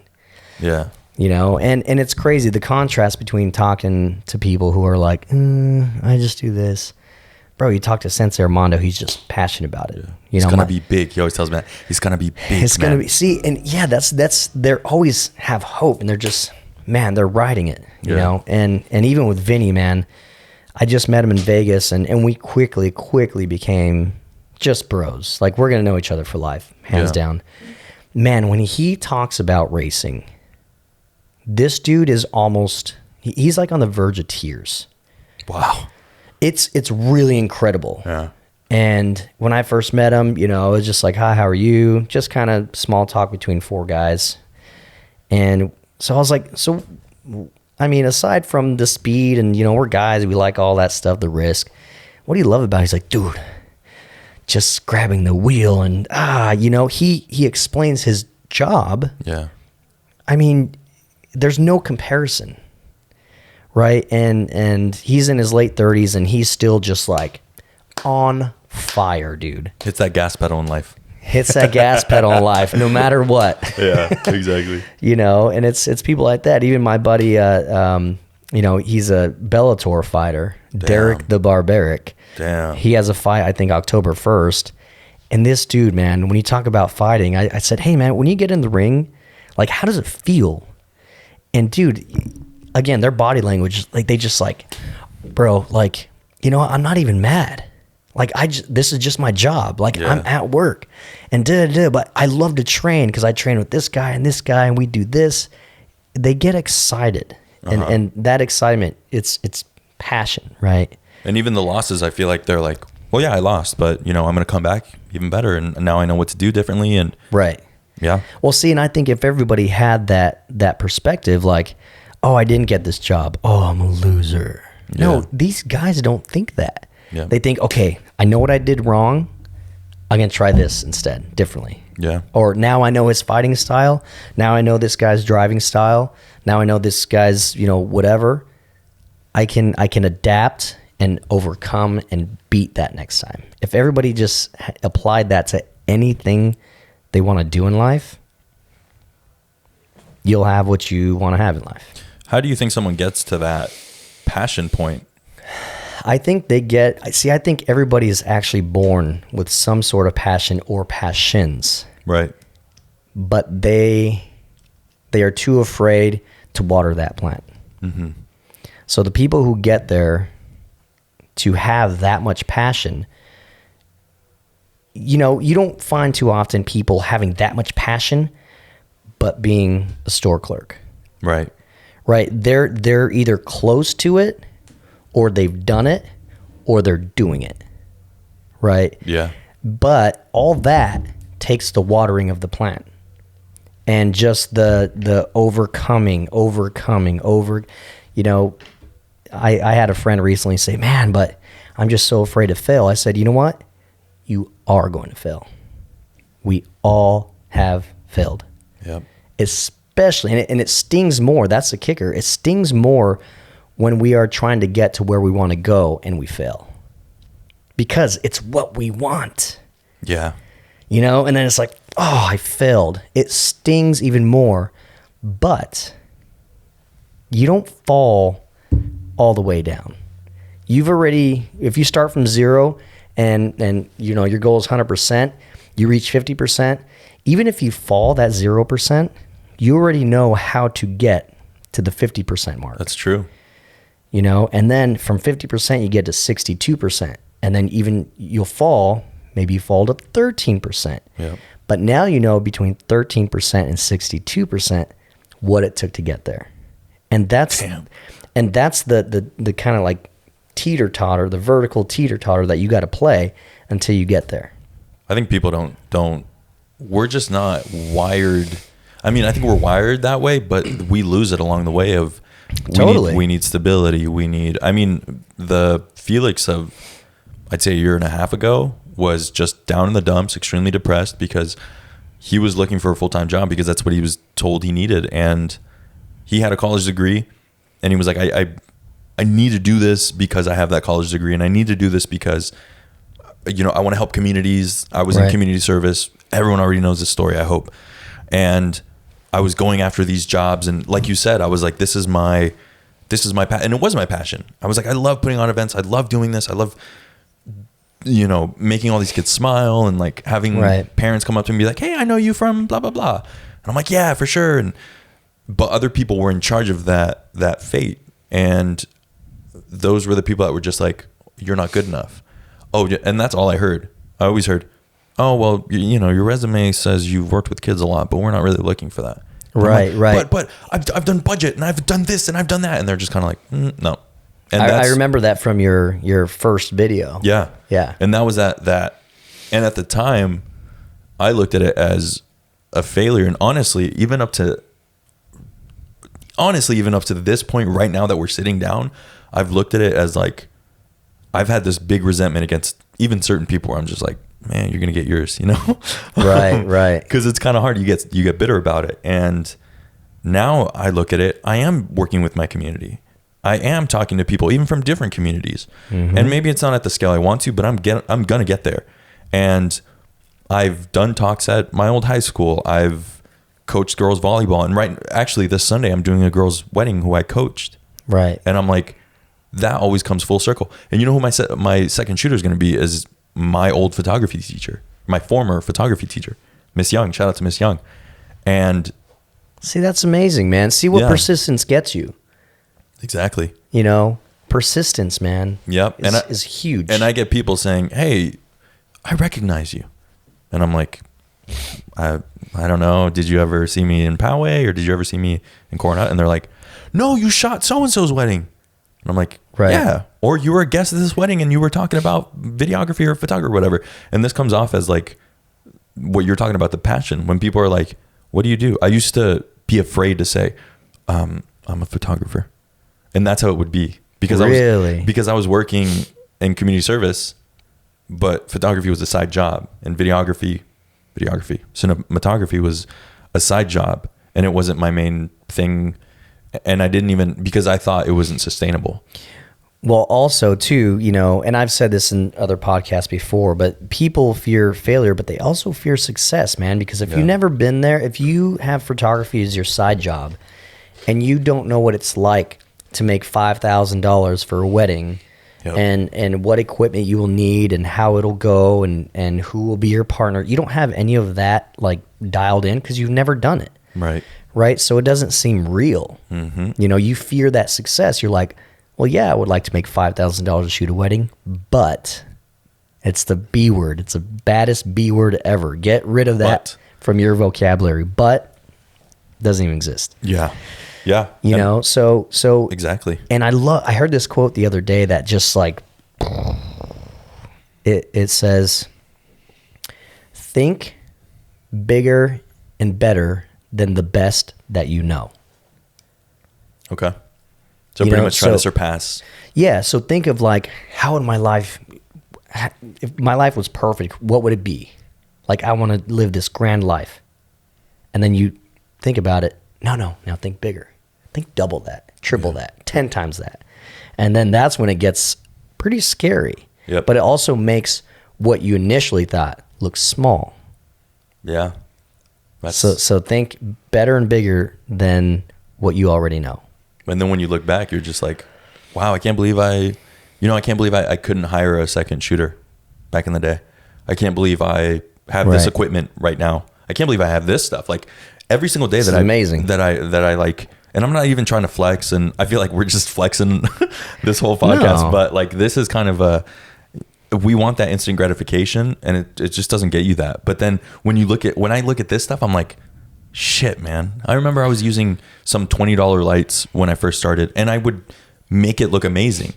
Speaker 1: Yeah.
Speaker 2: And it's crazy, the contrast between talking to people who are like, I just do this. Bro, you talk to Sensei Armando, he's just passionate about it.
Speaker 1: Yeah. He's gonna be big. He always tells me that. He's gonna be big.
Speaker 2: It's gonna be, that's they always have hope, and they're just, man, they're riding it, you know? And even with Vinny, man, I just met him in Vegas, and we quickly became just bros. Like, we're gonna know each other for life, hands down. Man, when he talks about racing, this dude is almost, he's like on the verge of tears.
Speaker 1: Wow.
Speaker 2: It's really incredible.
Speaker 1: Yeah.
Speaker 2: And when I first met him, it was just like, hi, how are you? Just kind of small talk between 4 guys. And so I was like, aside from the speed and, we're guys, we like all that stuff, the risk. What do you love about it? He's like, dude, just grabbing the wheel and, he explains his job.
Speaker 1: Yeah.
Speaker 2: There's no comparison. Right. And he's in his late 30s and he's still just like on fire, dude.
Speaker 1: Hits that gas pedal in life.
Speaker 2: Hits that gas pedal in life, no matter what.
Speaker 1: Yeah, exactly.
Speaker 2: And it's people like that. Even my buddy, he's a Bellator fighter, Damn. Derek the Barbaric.
Speaker 1: Damn.
Speaker 2: He has a fight, I think, October 1st. And this dude, man, when you talk about fighting, I said, hey, man, when you get in the ring, like, how does it feel? And dude, again, their body language, like, they just like, bro, like, I'm not even mad. Like, this is just my job. Like, I'm at work and but I love to train because I train with this guy and we do this. They get excited. And that excitement, it's passion, right?
Speaker 1: And even the losses, I feel like they're like, well, yeah, I lost, but I'm going to come back even better. And now I know what to do differently. And
Speaker 2: right.
Speaker 1: Yeah.
Speaker 2: Well, see, and I think if everybody had that perspective, like, oh, I didn't get this job. Oh, I'm a loser. Yeah. No, these guys don't think that. Yeah. They think, okay, I know what I did wrong. I'm going to try this instead, differently.
Speaker 1: Yeah.
Speaker 2: Or now I know his fighting style. Now I know this guy's driving style. Now I know this guy's, whatever. I can adapt and overcome and beat that next time. If everybody just applied that to anything they want to do in life, you'll have what you want to have in life.
Speaker 1: How do you think someone gets to that passion point?
Speaker 2: I think I think everybody is actually born with some sort of passion or passions.
Speaker 1: Right.
Speaker 2: But they are too afraid to water that plant.
Speaker 1: Mm-hmm.
Speaker 2: So the people who get there to have that much passion, you don't find too often people having that much passion, but being a store clerk.
Speaker 1: Right.
Speaker 2: Right. They're either close to it, or they've done it, or they're doing it. Right.
Speaker 1: Yeah. But
Speaker 2: all that takes the watering of the plant, and just the overcoming. I had a friend recently say, "Man, but I'm just so afraid to fail." I said, "You know what? You are going to fail. We all have failed."
Speaker 1: Yep.
Speaker 2: Especially, and it stings more. That's the kicker. It stings more when we are trying to get to where we want to go and we fail, because it's what we want.
Speaker 1: Yeah.
Speaker 2: And then it's like, oh, I failed. It stings even more, but you don't fall all the way down. If you start from zero and your goal is 100%, you reach 50%, even if you fall that 0%, you already know how to get to the 50% mark.
Speaker 1: That's true.
Speaker 2: And then from 50%, you get to 62%. And then even maybe you fall to 13%.
Speaker 1: Yeah.
Speaker 2: But now between 13% and 62% what it took to get there. And that's the kind of like teeter-totter, the vertical teeter-totter that you got to play until you get there.
Speaker 1: I think people don't we're just not wired. I mean, I think we're wired that way, but we lose it along the way of we need stability. The Felix of, I'd say a year and a half ago, was just down in the dumps, extremely depressed because he was looking for a full-time job because that's what he was told he needed. And he had a college degree, and he was like, I need to do this because I have that college degree, and I need to do this because, I want to help communities. I was in community service. Everyone already knows this story, I hope. And I was going after these jobs, and like you said, I was like, this is my passion. And it was my passion. I was like, I love putting on events. I love doing this. I love, making all these kids smile, and like having parents come up to me and be like, hey, I know you from blah, blah, blah. And I'm like, yeah, for sure. But other people were in charge of that fate. And those were the people that were just like, you're not good enough. Oh, and that's all I heard. I always heard, oh, well, your resume says you've worked with kids a lot, but we're not really looking for that.
Speaker 2: Right.
Speaker 1: But I've done budget, and I've done this, and I've done that. And they're just kind of like, no. And
Speaker 2: I remember that from your first video.
Speaker 1: Yeah.
Speaker 2: Yeah.
Speaker 1: And that was that. And at the time, I looked at it as a failure. And honestly, even up to this point right now that we're sitting down, I've looked at it as like, I've had this big resentment against even certain people where I'm just like, man, you're going to get yours,
Speaker 2: Right.
Speaker 1: Because it's kind of hard. You get bitter about it. And now I look at it, I am working with my community. I am talking to people even from different communities. Mm-hmm. And maybe it's not at the scale I want to, but I'm going to get there. And I've done talks at my old high school. I've coached girls volleyball. And actually this Sunday, I'm doing a girl's wedding who I coached.
Speaker 2: Right.
Speaker 1: And I'm like, that always comes full circle. And you know who my second shooter is going to be is my old photography teacher, my former photography teacher, Miss Young. Shout out to Miss Young. And
Speaker 2: see, that's amazing, man. See what persistence gets you.
Speaker 1: Exactly.
Speaker 2: Persistence, man.
Speaker 1: Yep.
Speaker 2: Is huge.
Speaker 1: And I get people saying, hey, I recognize you. And I'm like, I don't know. Did you ever see me in Poway, or did you ever see me in Coronado? And they're like, no, you shot so-and-so's wedding. And I'm like, yeah. Or you were a guest at this wedding and you were talking about videography or photography or whatever. And this comes off as like what you're talking about, the passion. When people are like, what do you do? I used to be afraid to say, I'm a photographer. And that's how it would be. Because I was working in community service, but photography was a side job, and videography, cinematography was a side job, and it wasn't my main thing. And I didn't even, because I thought it wasn't sustainable.
Speaker 2: Well, also too, and I've said this in other podcasts before, but people fear failure, but they also fear success, man. Because if you've never been there, if you have photography as your side job and you don't know what it's like to make $5,000 for a wedding,
Speaker 1: Yep.
Speaker 2: and what equipment you will need and how it'll go and who will be your partner. You don't have any of that like dialed in because you've never done it. Right. So it doesn't seem real.
Speaker 1: Mm-hmm.
Speaker 2: You know, you fear that success. You're like, well, yeah, I would like to make $5,000 to shoot a wedding, but it's the B word. It's the baddest B word ever. Get rid of that from your vocabulary. But doesn't even exist.
Speaker 1: Yeah.
Speaker 2: You know, so
Speaker 1: exactly.
Speaker 2: And I heard this quote the other day that just like it says, think bigger and better than the best that you know.
Speaker 1: Okay. So pretty much try to surpass.
Speaker 2: Yeah. So think of like, how would my life, if my life was perfect, what would it be? Like, I want to live this grand life. And then you think about it. No. Now think bigger. Think double that, triple that, 10 times that. And then that's when it gets pretty scary.
Speaker 1: Yep.
Speaker 2: But it also makes what you initially thought look small.
Speaker 1: Yeah.
Speaker 2: So think better and bigger than what you already know.
Speaker 1: And then when you look back, you're just like, wow, I can't believe I couldn't hire a second shooter back in the day. I can't believe I have this equipment right now. I can't believe I have this stuff. Like every single day that I like, and I'm not even trying to flex, and I feel like we're just flexing this whole podcast, but like this is kind of we want that instant gratification, and it just doesn't get you that. But then when I look at this stuff, I'm like, shit, man. I remember I was using some $20 lights when I first started, and I would make it look amazing.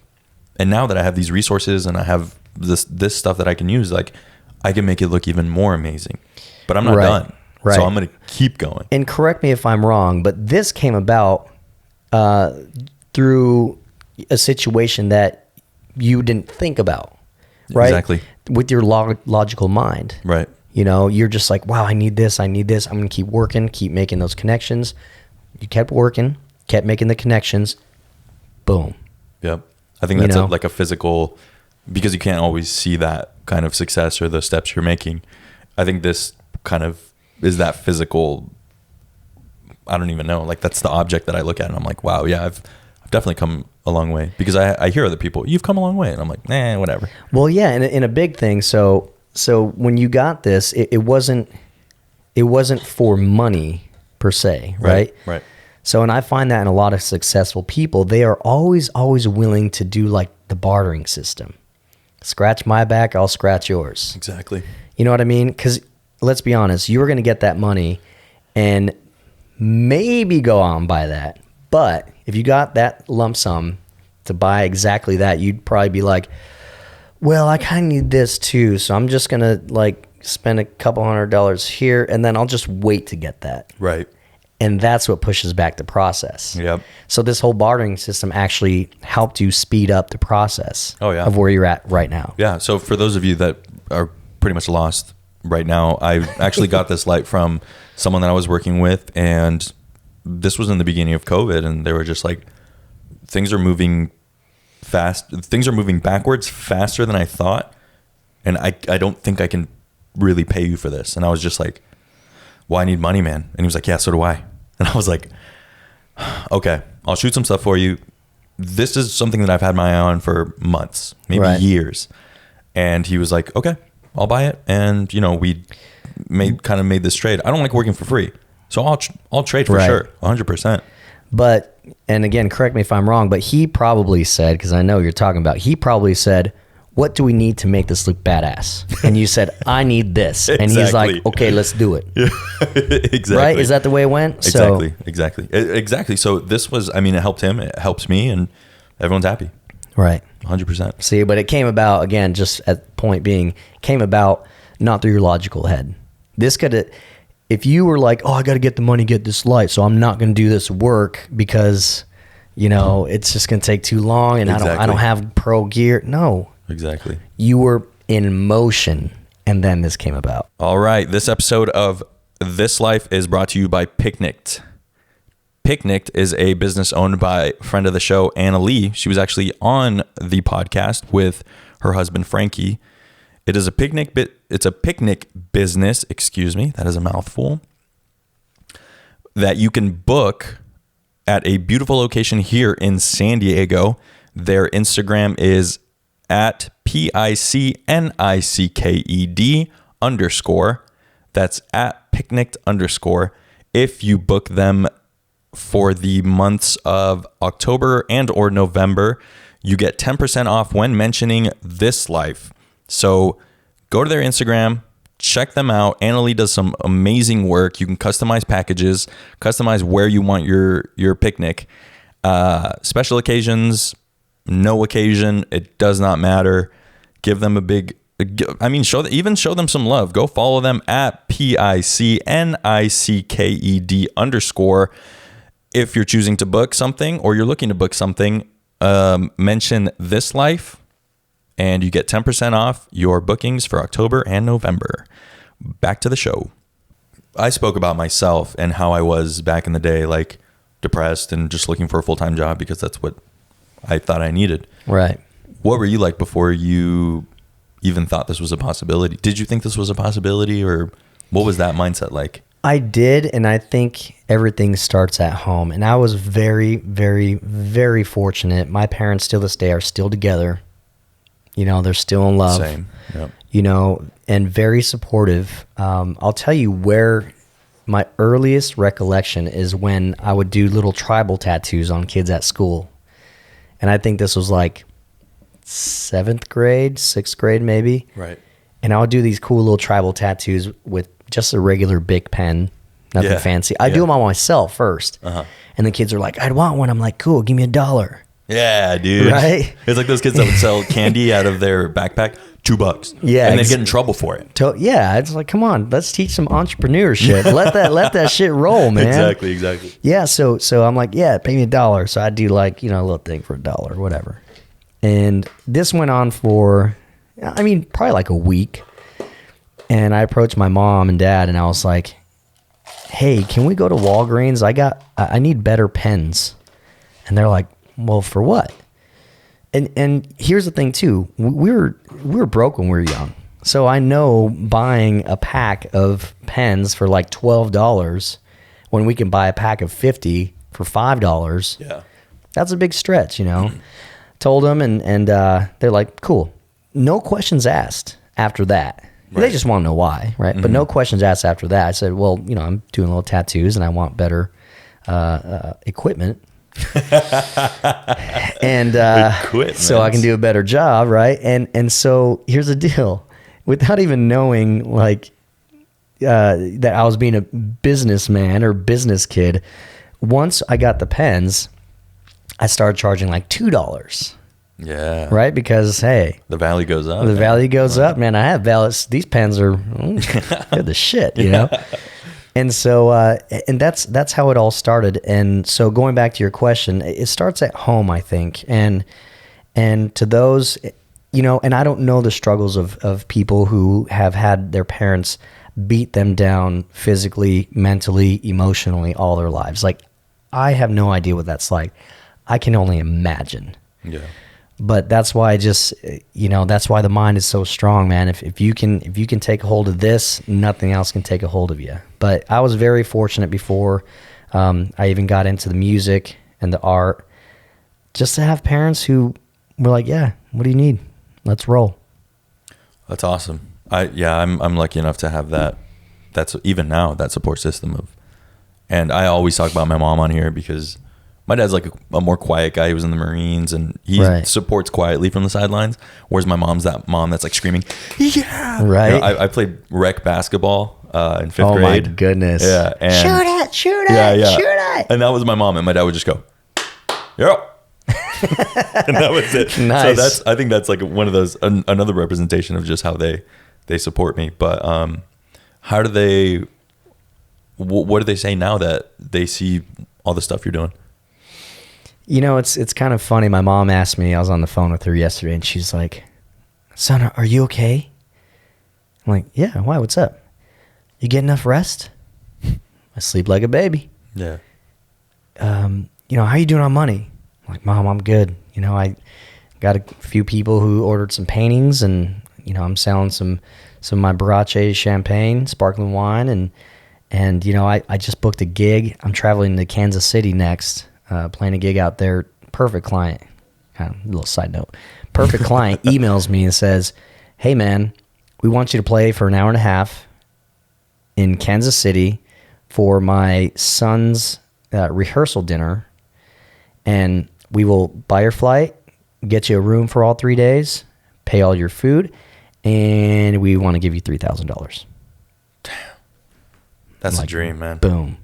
Speaker 1: And now that I have these resources and I have this stuff that I can use, like I can make it look even more amazing. But I'm not done.
Speaker 2: Right.
Speaker 1: So I'm going to keep going.
Speaker 2: And correct me if I'm wrong, but this came about through a situation that you didn't think about, right?
Speaker 1: Exactly.
Speaker 2: With your logical mind.
Speaker 1: Right.
Speaker 2: You know, you're just like, wow, I need this. I'm going to keep working, keep making those connections. You kept working, kept making the connections. Boom.
Speaker 1: Yep. I think that's like a physical, because you can't always see that kind of success or the steps you're making. I think this kind of is that physical, I don't even know, like that's the object that I look at and I'm like, wow, yeah, I've definitely come a long way, because I hear other people, you've come a long way, and I'm like, nah, whatever.
Speaker 2: Well, yeah, and in a big thing, so when you got this, it wasn't for money per se, right?
Speaker 1: Right.
Speaker 2: So, and I find that in a lot of successful people, they are always willing to do like the bartering system. Scratch my back, I'll scratch yours.
Speaker 1: Exactly.
Speaker 2: You know what I mean? Because let's be honest, you were going to get that money and maybe go out and buy that. But if you got that lump sum to buy exactly that, you'd probably be like, well, I kind of need this too. So I'm just going to like spend a couple $100 here, and then I'll just wait to get that.
Speaker 1: Right.
Speaker 2: And that's what pushes back the process.
Speaker 1: Yep.
Speaker 2: So this whole bartering system actually helped you speed up the process of where you're at right now.
Speaker 1: Yeah. So for those of you that are pretty much lost right now, I actually got this light from someone that I was working with, and this was in the beginning of COVID, and they were just like, things are moving fast. Things are moving backwards faster than I thought. And I don't think I can really pay you for this. And I was just like, well, I need money, man. And he was like, yeah, so do I. And I was like, okay, I'll shoot some stuff for you. This is something that I've had my eye on for months, maybe years. And he was like, okay, I'll buy it. And, you know, we made this trade. I don't like working for free. So I'll trade for sure, 100%.
Speaker 2: But, and again, correct me if I'm wrong, but he probably said, because I know you're talking about, he probably said, what do we need to make this look badass? And you said, I need this. And he's like, okay, let's do it.
Speaker 1: Yeah. Exactly.
Speaker 2: Right? Is that the way it went?
Speaker 1: Exactly. So this was, I mean, it helped him, it helps me, and everyone's happy.
Speaker 2: Right.
Speaker 1: 100%.
Speaker 2: See, but it came about, again, just at the point being, came about not through your logical head. This could have, if you were like, oh, I got to get the money, get this light, so I'm not going to do this work because, you know, it's just going to take too long, and I don't have pro gear. No.
Speaker 1: Exactly.
Speaker 2: You were in motion, and then this came about.
Speaker 1: All right. This episode of This Life is brought to you by Picnicked. Picnicked is a business owned by a friend of the show, Anna Lee. She was actually on the podcast with her husband, Frankie. It is a picnic business, excuse me, that is a mouthful, that you can book at a beautiful location here in San Diego. Their Instagram is at PICNICKED_. That's at picnicked_. If you book them for the months of October and or November, you get 10% off when mentioning ThisLife. So go to their Instagram, check them out. Annalie does some amazing work. You can customize packages, customize where you want your picnic. Special occasions, no occasion, it does not matter. Give them a big, show them some love. Go follow them at PICNICKED_. If you're choosing to book something or you're looking to book something, mention ThisLife and you get 10% off your bookings for October and November. Back to the show. I spoke about myself and how I was back in the day, like depressed and just looking for a full-time job because that's what I thought I needed.
Speaker 2: Right.
Speaker 1: What were you like before you even thought this was a possibility? Did you think this was a possibility, or what was that mindset like?
Speaker 2: I did, and I think everything starts at home. And I was very, very, very fortunate. My parents still this day are still together. You know, they're still in love.
Speaker 1: Same. Yep.
Speaker 2: You know, and very supportive. I'll tell you where my earliest recollection is when I would do little tribal tattoos on kids at school. And I think this was like 7th grade, 6th grade maybe.
Speaker 1: Right.
Speaker 2: And I would do these cool little tribal tattoos with just a regular Bic pen, nothing fancy. I do them on myself first. Uh-huh. And the kids are like, I'd want one. I'm like, cool, give me $1.
Speaker 1: Yeah, dude.
Speaker 2: Right?
Speaker 1: It's like those kids that would sell candy out of their backpack, $2.
Speaker 2: Yeah.
Speaker 1: And they'd get in trouble for it.
Speaker 2: Yeah. It's like, come on, let's teach some entrepreneurship. let that shit roll, man.
Speaker 1: Exactly.
Speaker 2: Yeah. So I'm like, yeah, pay me $1. So I'd do like, a little thing for $1, whatever. And this went on for, probably like a week. And I approached my mom and dad and I was like, hey, can we go to Walgreens? I need better pens. And they're like, well, for what? And here's the thing too. We were broke when we were young. So I know buying a pack of pens for like $12 when we can buy a pack of 50 for $5.
Speaker 1: Yeah.
Speaker 2: That's a big stretch, Told them and they're like, cool. No questions asked after that. Right. They just want to know why, right? Mm-hmm. But no questions asked after that. I said, well, I'm doing little tattoos and I want better equipment. And so I can do a better job, right? And so here's the deal. Without even knowing like that I was being a businessman or business kid, once I got the pens, I started charging like $2.
Speaker 1: Yeah.
Speaker 2: Right? Because, hey.
Speaker 1: The value goes up.
Speaker 2: The value goes up, man. I have values. These pens are they're the shit, you know? And so, and that's how it all started. And so going back to your question, it starts at home, I think. And to those, and I don't know the struggles of people who have had their parents beat them down physically, mentally, emotionally all their lives. Like, I have no idea what that's like. I can only imagine.
Speaker 1: Yeah.
Speaker 2: But that's why that's why the mind is so strong, man. If you can take a hold of this, nothing else can take a hold of you. But I was very fortunate before I even got into the music and the art, just to have parents who were like, yeah, what do you need? Let's roll.
Speaker 1: That's awesome. I'm lucky enough to have that. That's even now that support system and I always talk about my mom on here because my dad's like a more quiet guy. He was in the Marines and he supports quietly from the sidelines. Whereas my mom's that mom that's like screaming, yeah.
Speaker 2: Right.
Speaker 1: I played rec basketball in 5th grade.
Speaker 2: Oh my goodness.
Speaker 1: Yeah. And shoot it. And that was my mom. And my dad would just go, yeah. And that was it.
Speaker 2: Nice.
Speaker 1: So I think that's like one of those, another representation of just how they support me. But how do they, what do they say now that they see all the stuff you're doing?
Speaker 2: It's kind of funny. My mom asked me, I was on the phone with her yesterday, and she's like, son, are you okay? I'm like, yeah, why? What's up? You get enough rest? I sleep like a baby.
Speaker 1: Yeah.
Speaker 2: How are you doing on money? I'm like, Mom, I'm good. I got a few people who ordered some paintings, and, I'm selling some of my Barache champagne, sparkling wine, and I just booked a gig. I'm traveling to Kansas City next. Playing a gig out there. Perfect client. kind of a little side note. Perfect client emails me and says, "Hey man, we want you to play for an hour and a half in Kansas City for my son's rehearsal dinner, and we will buy your flight, get you a room for all 3 days, pay all your food, and we want to give you $3,000.
Speaker 1: Damn. That's a dream, man.
Speaker 2: Boom.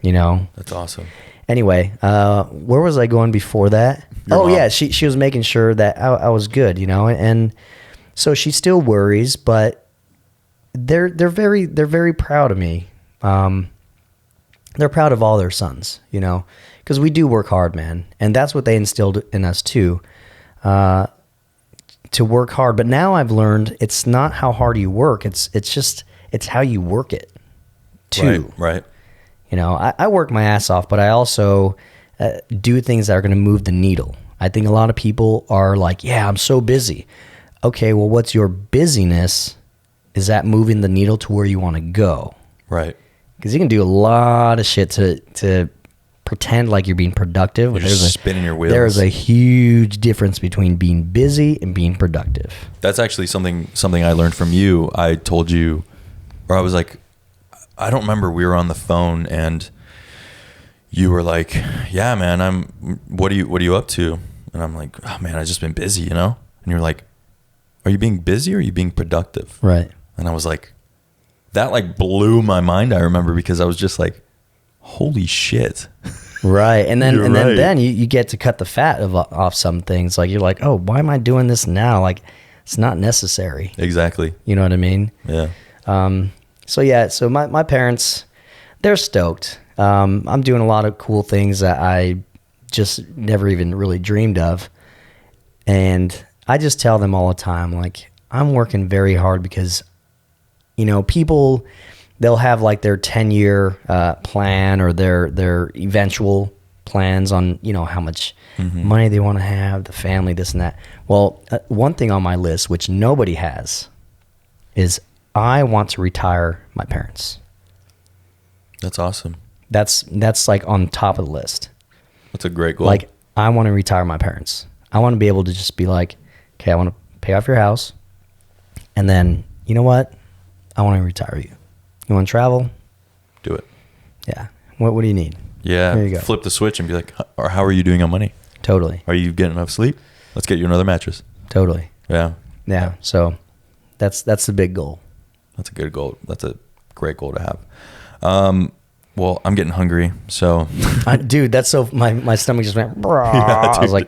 Speaker 2: You know?
Speaker 1: That's awesome.
Speaker 2: Anyway, where was I going before that?
Speaker 1: Your mom.
Speaker 2: Yeah, she was making sure that I was good, you know, and so she still worries, but they're very proud of me. They're proud of all their sons, you know, because we do work hard, man, and that's what they instilled in us too, to work hard. But now I've learned it's not how hard you work; it's how you work it too.
Speaker 1: Right.
Speaker 2: You know, I work my ass off, but I also do things that are going to move the needle. I think a lot of people are like, yeah, I'm so busy. Okay, well, what's your busyness? Is that moving the needle to where you want to go?
Speaker 1: Right.
Speaker 2: Because you can do a lot of shit to pretend like you're being productive.
Speaker 1: You're just spinning your wheels.
Speaker 2: There's a huge difference between being busy and being productive.
Speaker 1: That's actually something I learned from you. I told you, or I was like, I don't remember, we were on the phone and you were like, yeah, man, what are you up to? And I'm like, oh man, I've just been busy, you know? And you're like, are you being busy or are you being productive?
Speaker 2: Right.
Speaker 1: And I was like, that like blew my mind. I remember, because I was just like, holy shit.
Speaker 2: Right. And then,
Speaker 1: You're right.
Speaker 2: then you get to cut the fat off some things. Like you're like, oh, why am I doing this now? Like it's not necessary.
Speaker 1: Exactly.
Speaker 2: You know what I mean?
Speaker 1: Yeah.
Speaker 2: So yeah, so my parents, they're stoked. I'm doing a lot of cool things that I just never even really dreamed of. And I just tell them all the time, like, I'm working very hard because, you know, people, they'll have like their 10-year plan or their eventual plans on, you know, how much money they want to have, the family, this and that. Well, one thing on my list, which nobody has, is I want to retire my parents.
Speaker 1: That's awesome.
Speaker 2: That's like on top of the list.
Speaker 1: That's a great goal.
Speaker 2: Like, I want to retire my parents. I want to be able to just be like, okay, I want to pay off your house. And then, you know what? I want to retire you. You want to travel?
Speaker 1: Do it.
Speaker 2: Yeah. What do you need?
Speaker 1: Yeah.
Speaker 2: There you go.
Speaker 1: Flip the switch and be like, or how are you doing on money?
Speaker 2: Totally.
Speaker 1: Are you getting enough sleep? Let's get you another mattress.
Speaker 2: Totally.
Speaker 1: Yeah.
Speaker 2: Yeah. So that's the big goal.
Speaker 1: That's a good goal. That's a great goal to have. Well, I'm getting hungry, so.
Speaker 2: Dude, that's so, my stomach just went,
Speaker 1: Yeah,
Speaker 2: I was like,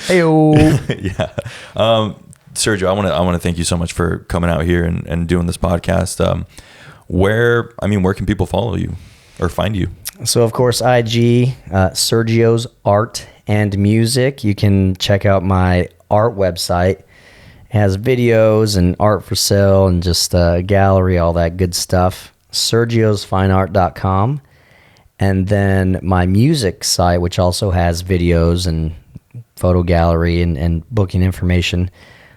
Speaker 2: hey-o.
Speaker 1: Yeah. Sergio, I want to thank you so much for coming out here and doing this podcast. Where can people follow you or find you?
Speaker 2: So, of course, IG, Sergio's Art and Music. You can check out my art website. It has videos and art for sale and just a gallery, all that good stuff. SergiosFineArt.com. And then my music site, which also has videos and photo gallery and booking information,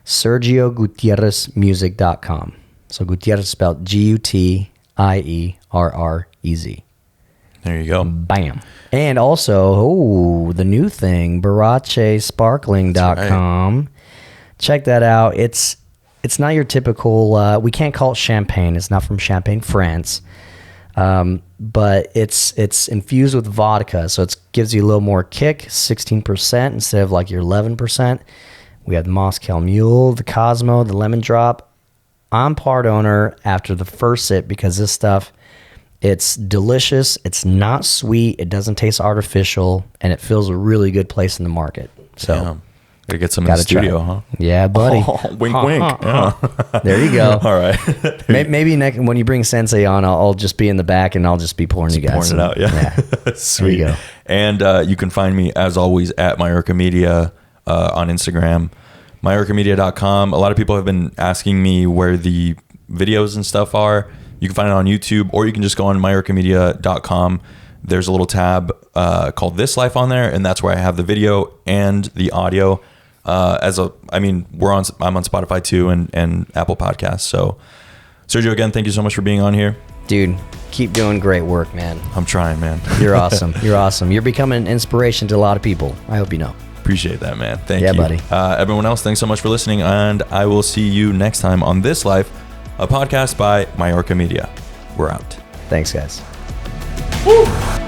Speaker 2: SergioGutierrezmusic.com. So Gutierrez spelled Gutierrez.
Speaker 1: There you go.
Speaker 2: Bam. And also, the new thing, BaracheSparkling.com. Right. Check that out. It's not your typical, we can't call it champagne. It's not from Champagne, France. But it's infused with vodka, so it gives you a little more kick, 16% instead of like your 11%. We have the Moscow Mule, the Cosmo, the Lemon Drop. I'm part owner after the first sip because this stuff, it's delicious. It's not sweet. It doesn't taste artificial, and it fills a really good place in the market. So.
Speaker 1: Damn. Gotta get some in the studio, huh?
Speaker 2: Yeah, buddy.
Speaker 1: Oh, wink, wink. Yeah.
Speaker 2: There you go.
Speaker 1: All right.
Speaker 2: Maybe next, when you bring Sensei on, I'll just be in the back and I'll just be pouring you guys.
Speaker 1: Pouring it out, yeah. Sweet.
Speaker 2: There you go.
Speaker 1: And you can find me, as always, at Mayorca Media on Instagram, mayorcamedia.com. A lot of people have been asking me where the videos and stuff are. You can find it on YouTube, or you can just go on mayorcamedia.com. There's a little tab called ThisLife on there, and that's where I have the video and the audio. I'm on Spotify too and Apple Podcasts. So Sergio, again, thank you so much for being on here.
Speaker 2: Dude, keep doing great work, man.
Speaker 1: I'm trying, man.
Speaker 2: You're awesome. You're awesome. You're becoming an inspiration to a lot of people. I hope you know.
Speaker 1: Appreciate that, man. Thank you.
Speaker 2: Yeah, buddy.
Speaker 1: Everyone else, thanks so much for listening, and I will see you next time on This Life, a podcast by Mayorca Media. We're out.
Speaker 2: Thanks, guys.
Speaker 1: Woo!